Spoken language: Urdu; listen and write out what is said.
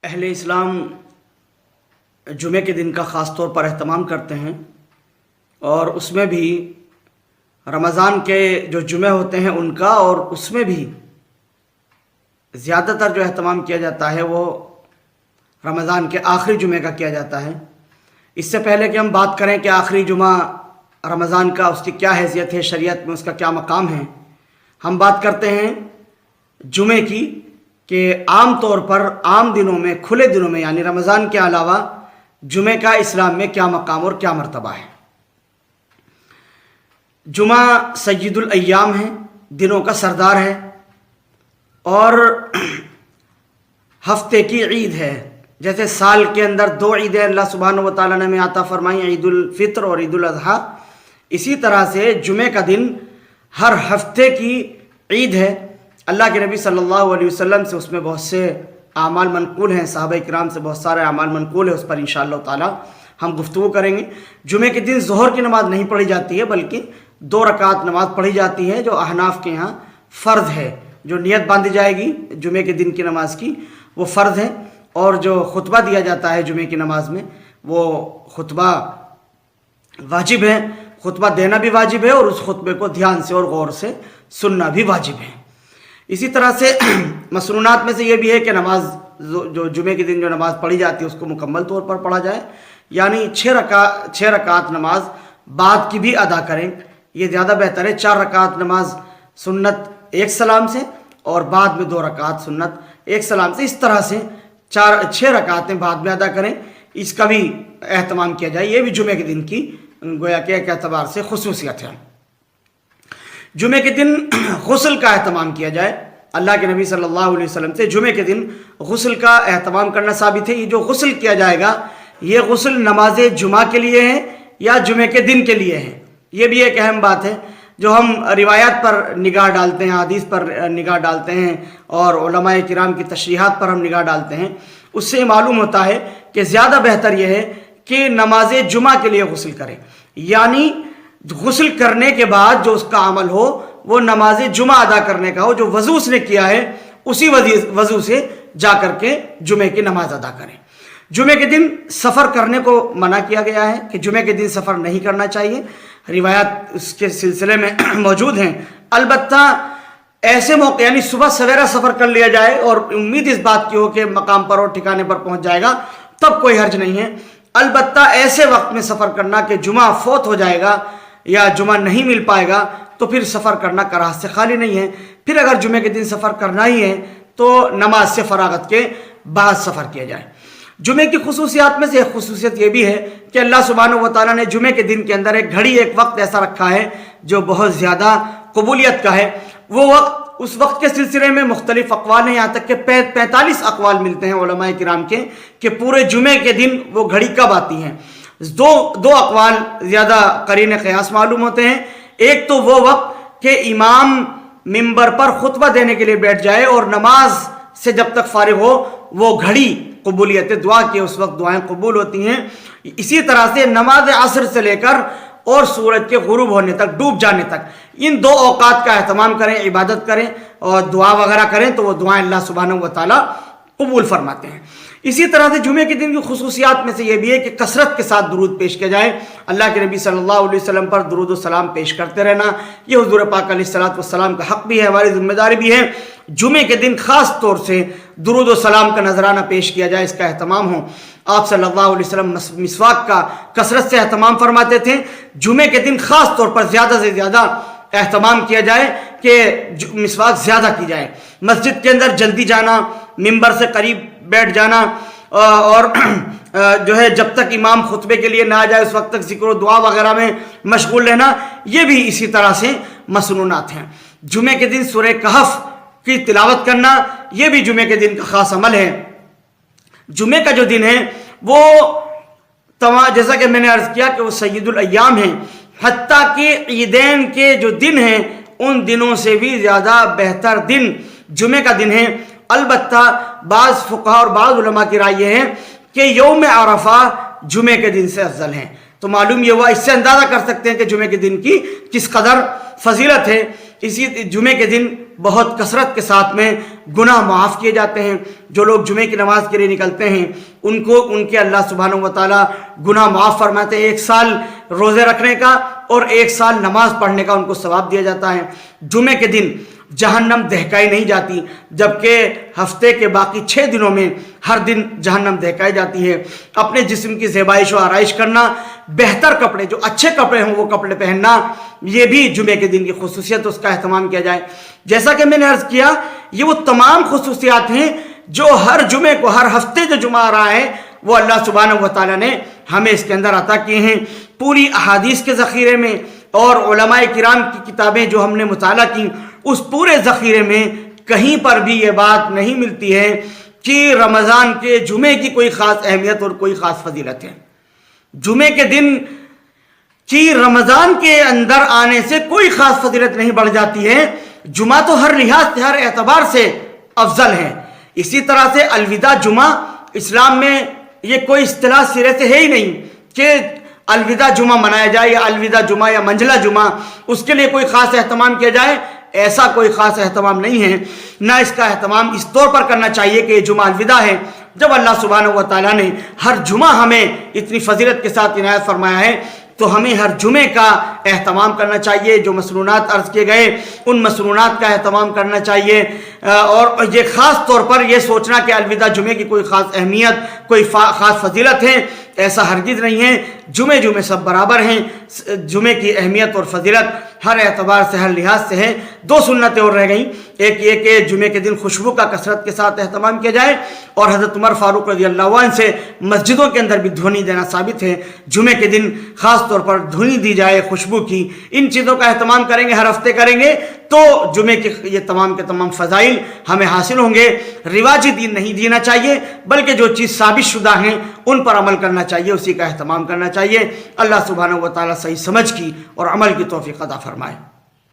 اہل اسلام جمعے کے دن کا خاص طور پر اہتمام کرتے ہیں، اور اس میں بھی رمضان کے جو جمعے ہوتے ہیں ان کا، اور اس میں بھی زیادہ تر جو اہتمام کیا جاتا ہے وہ رمضان کے آخری جمعے کا کیا جاتا ہے۔ اس سے پہلے کہ ہم بات کریں کہ آخری جمعہ رمضان کا اس کی کیا حیثیت ہے، شریعت میں اس کا کیا مقام ہے، ہم بات کرتے ہیں جمعے کی کہ عام طور پر عام دنوں میں، کھلے دنوں میں، یعنی رمضان کے علاوہ جمعے کا اسلام میں کیا مقام اور کیا مرتبہ ہے۔ جمعہ سید الایام ہے، دنوں کا سردار ہے، اور ہفتے کی عید ہے۔ جیسے سال کے اندر دو عیدیں اللہ سبحانہ و تعالیٰ نے ہمیں عطا فرمائی، عید الفطر اور عید الاضحیٰ، اسی طرح سے جمعے کا دن ہر ہفتے کی عید ہے۔ اللہ کے نبی صلی اللہ علیہ وسلم سے اس میں بہت سے اعمال منقول ہیں، صحابہ کرام سے بہت سارے اعمال منقول ہیں، اس پر انشاءاللہ تعالی ہم گفتگو کریں گے۔ جمعے کے دن ظہر کی نماز نہیں پڑھی جاتی ہے، بلکہ 2 رکعت نماز پڑھی جاتی ہے، جو احناف کے یہاں فرض ہے۔ جو نیت باندھی جائے گی جمعے کے دن کی نماز کی وہ فرض ہے، اور جو خطبہ دیا جاتا ہے جمعے کی نماز میں وہ خطبہ واجب ہے۔ خطبہ دینا بھی واجب ہے، اور اس خطبے کو دھیان سے اور غور سے سننا بھی واجب ہے۔ اسی طرح سے مسنونات میں سے یہ بھی ہے کہ نماز جو جمعے کے دن جو نماز پڑھی جاتی ہے اس کو مکمل طور پر پڑھا جائے، یعنی 6 رکعت نماز بعد کی بھی ادا کریں، یہ زیادہ بہتر ہے۔ 4 رکعت نماز سنت ایک سلام سے، اور بعد میں 2 رکعت سنت ایک سلام سے، اس طرح سے 6 رکعتیں بعد میں ادا کریں، اس کا بھی اہتمام کیا جائے۔ یہ بھی جمعے کے دن کی گویا کہ ایک اعتبار سے خصوصیت ہے۔ جمعے کے دن غسل کا اہتمام کیا جائے۔ اللہ کے نبی صلی اللہ علیہ وسلم سے جمعے کے دن غسل کا اہتمام کرنا ثابت ہے۔ یہ جو غسل کیا جائے گا، یہ غسل نماز جمعہ کے لیے ہے یا جمعے کے دن کے لیے ہے، یہ بھی ایک اہم بات ہے۔ جو ہم روایات پر نگاہ ڈالتے ہیں، حدیث پر نگاہ ڈالتے ہیں، اور علماء کرام کی تشریحات پر ہم نگاہ ڈالتے ہیں، اس سے معلوم ہوتا ہے کہ زیادہ بہتر یہ ہے کہ نماز جمعہ کے لیے غسل کریں، یعنی غسل کرنے کے بعد جو اس کا عمل ہو وہ نماز جمعہ ادا کرنے کا ہو، جو وضو اس نے کیا ہے اسی وضو سے جا کر کے جمعے کی نماز ادا کریں۔ جمعے کے دن سفر کرنے کو منع کیا گیا ہے کہ جمعے کے دن سفر نہیں کرنا چاہیے، روایات اس کے سلسلے میں موجود ہیں۔ البتہ ایسے موقع، یعنی صبح سویرا سفر کر لیا جائے اور امید اس بات کی ہو کہ مقام پر اور ٹھکانے پر پہنچ جائے گا، تب کوئی حرج نہیں ہے۔ البتہ ایسے وقت میں سفر کرنا کہ جمعہ فوت ہو جائے گا یا جمعہ نہیں مل پائے گا، تو پھر سفر کرنا کراہت سے خالی نہیں ہے۔ پھر اگر جمعے کے دن سفر کرنا ہی ہے تو نماز سے فراغت کے بعد سفر کیا جائے۔ جمعے کی خصوصیات میں سے ایک خصوصیت یہ بھی ہے کہ اللہ سبحانہ و تعالیٰ نے جمعے کے دن کے اندر ایک گھڑی، ایک وقت ایسا رکھا ہے جو بہت زیادہ قبولیت کا ہے۔ وہ وقت، اس وقت کے سلسلے میں مختلف اقوال ہیں، یہاں تک کہ 45 اقوال ملتے ہیں علماء کرام کے کہ پورے جمعے کے دن وہ گھڑی کب آتی ہیں۔ دو اقوال زیادہ قرین قیاس معلوم ہوتے ہیں۔ ایک تو وہ وقت کہ امام منبر پر خطبہ دینے کے لیے بیٹھ جائے اور نماز سے جب تک فارغ ہو، وہ گھڑی قبولیت دعا کی، اس وقت دعائیں قبول ہوتی ہیں۔ اسی طرح سے نماز عصر سے لے کر اور سورج کے غروب ہونے تک، ڈوب جانے تک، ان 2 اوقات کا اہتمام کریں، عبادت کریں اور دعا وغیرہ کریں، تو وہ دعائیں اللہ سبحانہ و تعالیٰ قبول فرماتے ہیں۔ اسی طرح سے جمعے کے دن کی خصوصیات میں سے یہ بھی ہے کہ کثرت کے ساتھ درود پیش کیا جائے۔ اللہ کے نبی صلی اللہ علیہ وسلم پر درود و سلام پیش کرتے رہنا، یہ حضور پاک علیہ الصلوۃ والسلام کا حق بھی ہے، ہماری ذمہ داری بھی ہے۔ جمعے کے دن خاص طور سے درود و سلام کا نذرانہ پیش کیا جائے، اس کا اہتمام ہو۔ آپ صلی اللہ علیہ وسلم مسواک کا کثرت سے اہتمام فرماتے تھے۔ جمعے کے دن خاص طور پر زیادہ سے زیادہ اہتمام کیا جائے کہ مسواک زیادہ کی جائے۔ مسجد کے اندر جلدی جانا، ممبر سے قریب بیٹھ جانا، اور جو ہے جب تک امام خطبے کے لیے نہ آ جائے اس وقت تک ذکر و دعا وغیرہ میں مشغول رہنا، یہ بھی اسی طرح سے مسنونات ہیں۔ جمعے کے دن سورہ کہف کی تلاوت کرنا، یہ بھی جمعے کے دن کا خاص عمل ہے۔ جمعے کا جو دن ہے وہ جیسا کہ میں نے عرض کیا کہ وہ سید الایام ہیں، حتیٰ کہ عیدین کے جو دن ہیں ان دنوں سے بھی زیادہ بہتر دن جمعے کا دن ہے۔ البتہ بعض فقہاء اور بعض علماء کی رائے یہ ہے کہ یوم عرفہ جمعے کے دن سے افضل ہیں۔ تو معلوم یہ ہوا، اس سے اندازہ کر سکتے ہیں کہ جمعے کے دن کی کس قدر فضیلت ہے۔ اسی جمعے کے دن بہت کثرت کے ساتھ میں گناہ معاف کیے جاتے ہیں۔ جو لوگ جمعے کی نماز کے لیے نکلتے ہیں ان کے اللہ سبحانہ و تعالیٰ گناہ معاف فرماتے ہیں۔ 1 سال روزے رکھنے کا اور 1 سال نماز پڑھنے کا ان کو ثواب دیا جاتا ہے۔ جمعے کے دن جہنم دہکائی نہیں جاتی، جبکہ ہفتے کے باقی 6 دنوں میں ہر دن جہنم دہکائی جاتی ہے۔ اپنے جسم کی زیبائش و آرائش کرنا، بہتر کپڑے، جو اچھے کپڑے ہوں وہ کپڑے پہننا، یہ بھی جمعے کے دن کی خصوصیت، اس کا اہتمام کیا جائے۔ جیسا کہ میں نے عرض کیا، یہ وہ تمام خصوصیات ہیں جو ہر جمعے کو، ہر ہفتے جو جمعہ آ رہا ہے وہ اللہ سبحانہ و تعالیٰ نے ہمیں اس کے اندر عطا کیے ہیں۔ پوری احادیث کے ذخیرے میں اور علماء کرام کی کتابیں جو ہم نے مطالعہ کی، اس پورے ذخیرے میں کہیں پر بھی یہ بات نہیں ملتی ہے کہ رمضان کے جمعے کی کوئی خاص اہمیت اور کوئی خاص فضیلت ہے۔ جمعے کے دن کی رمضان کے اندر آنے سے کوئی خاص فضیلت نہیں بڑھ جاتی ہے۔ جمعہ تو ہر لحاظ سے، ہر اعتبار سے افضل ہے۔ اسی طرح سے الوداع جمعہ، اسلام میں یہ کوئی اصطلاح سرے سے ہے ہی نہیں کہ الوداع جمعہ منایا جائے یا الوداع جمعہ یا منجلہ جمعہ، اس کے لیے کوئی خاص اہتمام کیا جائے، ایسا کوئی خاص اہتمام نہیں ہے۔ نہ اس کا اہتمام اس طور پر کرنا چاہیے کہ یہ جمعہ الوداع ہے۔ جب اللہ سبحانہ و تعالیٰ نے ہر جمعہ ہمیں اتنی فضیلت کے ساتھ عنایت فرمایا ہے تو ہمیں ہر جمعے کا اہتمام کرنا چاہیے۔ جو مسنونات عرض کیے گئے ان مسنونات کا اہتمام کرنا چاہیے، اور یہ خاص طور پر یہ سوچنا کہ الوداع جمعے کی کوئی خاص اہمیت، کوئی خاص فضیلت ہے، ایسا ہرگز نہیں ہے۔ جمعے سب برابر ہیں۔ جمعے کی اہمیت اور فضیلت ہر اعتبار سے، ہر لحاظ سے ہے۔ 2 سنتیں اور رہ گئیں، ایک یہ کہ جمعے کے دن خوشبو کا کثرت کے ساتھ اہتمام کیا جائے، اور حضرت عمر فاروق رضی اللہ عنہ سے مسجدوں کے اندر بھی دھونی دینا ثابت ہے۔ جمعے کے دن خاص طور پر دھونی دی جائے خوشبو کی۔ ان چیزوں کا اہتمام کریں گے، ہر ہفتے کریں گے تو جمعے کے یہ تمام کے تمام فضائل ہمیں حاصل ہوں گے۔ رواجی دین نہیں جینا چاہیے، بلکہ جو چیز ثابت شدہ ہیں ان پر عمل کرنا چاہیے، اسی کا اہتمام کرنا چاہیے۔ اللہ سبحانہ و تعالیٰ صحیح سمجھ کی اور عمل کی توفیق عطا فرمائے۔